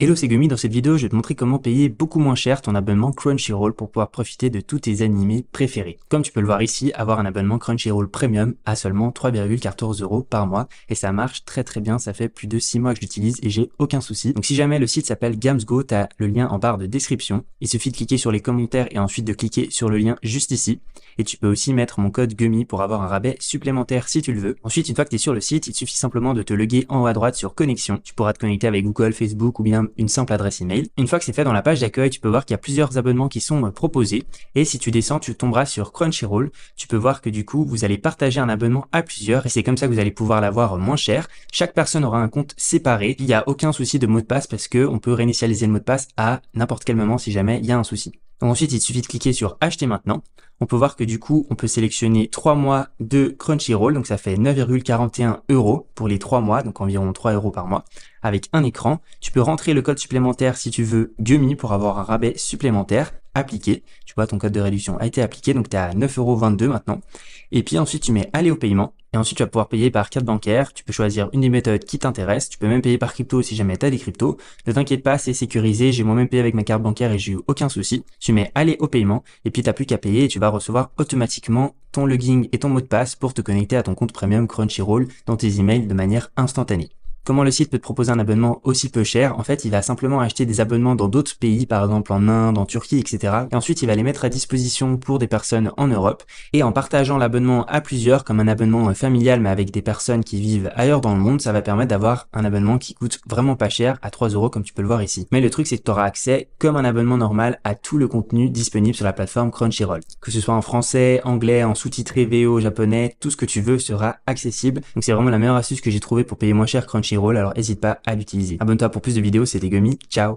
Hello, c'est Gumi. Dans cette vidéo, je vais te montrer comment payer beaucoup moins cher ton abonnement Crunchyroll pour pouvoir profiter de tous tes animés préférés. Comme tu peux le voir ici, avoir un abonnement Crunchyroll Premium à seulement 3,14 € par mois et ça marche très bien. Ça fait plus de 6 mois que je l'utilise et j'ai aucun souci. Donc si jamais le site s'appelle Gamsgo, tu as le lien en barre de description. Il suffit de cliquer sur les commentaires et ensuite de cliquer sur le lien juste ici. Et tu peux aussi mettre mon code Gumi pour avoir un rabais supplémentaire si tu le veux. Ensuite, une fois que tu es sur le site, il suffit simplement de te loguer en haut à droite sur connexion. Tu pourras te connecter avec Google, Facebook ou bien une simple adresse email. Une fois que c'est fait, dans la page d'accueil, tu peux voir qu'il y a plusieurs abonnements qui sont proposés. Et si tu descends, tu tomberas sur Crunchyroll. Tu peux voir que du coup, vous allez partager un abonnement à plusieurs et c'est comme ça que vous allez pouvoir l'avoir moins cher. Chaque personne aura un compte séparé. Il n'y a aucun souci de mot de passe parce que on peut réinitialiser le mot de passe à n'importe quel moment si jamais il y a un souci. Donc ensuite, il suffit de cliquer sur acheter maintenant. On peut voir que du coup, on peut sélectionner 3 mois de Crunchyroll. Donc ça fait 9,41 € pour les 3 mois, donc environ 3 € par mois, avec un écran. Tu peux rentrer le code supplémentaire si tu veux Gumi pour avoir un rabais supplémentaire appliqué. Tu vois, ton code de réduction a été appliqué, donc tu es à 9,22 € maintenant. Et puis ensuite, tu mets aller au paiement. Et ensuite, tu vas pouvoir payer par carte bancaire. Tu peux choisir une des méthodes qui t'intéresse. Tu peux même payer par crypto si jamais tu as des cryptos. Ne t'inquiète pas, c'est sécurisé. J'ai moi-même payé avec ma carte bancaire et j'ai eu aucun souci. Tu mets aller au paiement et puis tu n'as plus qu'à payer et tu vas recevoir automatiquement ton login et ton mot de passe pour te connecter à ton compte premium Crunchyroll dans tes emails de manière instantanée. Comment le site peut te proposer un abonnement aussi peu cher? En fait, il va simplement acheter des abonnements dans d'autres pays, par exemple en Inde, en Turquie, etc. Et ensuite, il va les mettre à disposition pour des personnes en Europe. Et en partageant l'abonnement à plusieurs, comme un abonnement familial, mais avec des personnes qui vivent ailleurs dans le monde, ça va permettre d'avoir un abonnement qui coûte vraiment pas cher, à 3 € comme tu peux le voir ici. Mais le truc, c'est que tu auras accès, comme un abonnement normal, à tout le contenu disponible sur la plateforme Crunchyroll. Que ce soit en français, anglais, en sous-titré VO, japonais, tout ce que tu veux sera accessible. Donc c'est vraiment la meilleure astuce que j'ai trouvée pour payer moins cher Crunchyroll, alors n'hésite pas à l'utiliser. Abonne-toi pour plus de vidéos, c'était Gumi, ciao!